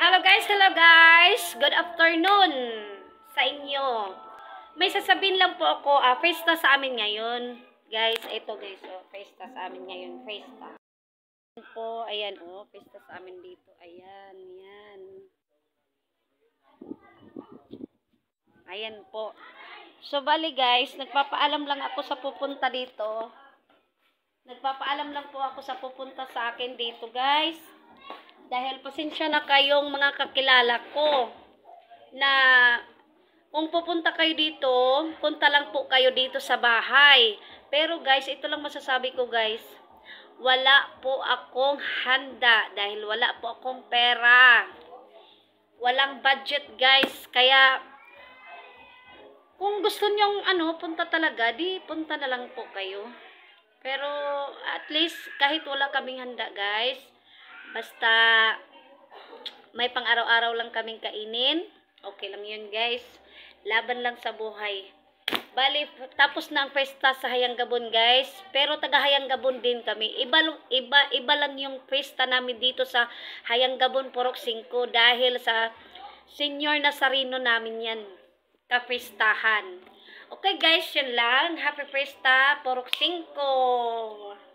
Hello guys! Good afternoon sa inyo. May sasabihin lang po ako, festa sa amin ngayon. Guys, ito guys, festa sa amin ngayon, festa. Po, ayan festa sa amin dito. Ayan, yan. Ayan po. So, bali guys, nagpapaalam lang ako sa pupunta dito. Nagpapaalam lang po ako sa pupunta sa akin dito guys. Dahil pasensya na kayong mga kakilala ko na kung pupunta kayo dito, punta lang po kayo dito sa bahay. Pero guys, ito lang masasabi ko guys, wala po akong handa dahil wala po akong pera. Walang budget guys, kaya kung gusto nyong punta talaga, di punta na lang po kayo. Pero at least kahit wala kaming handa guys, basta may pang araw-araw lang kaming kainin, okay lang yun guys. Laban lang sa buhay. Bali, tapos na ang pesta sa Hayang Gabon guys. Pero taga Hayang Gabon din kami. Iba lang yung pesta namin dito sa Hayang Gabon Purok 5 dahil sa Senior Nazareno namin yan kapestahan. Okay guys, yun lang. Happy Pesta Purok 5.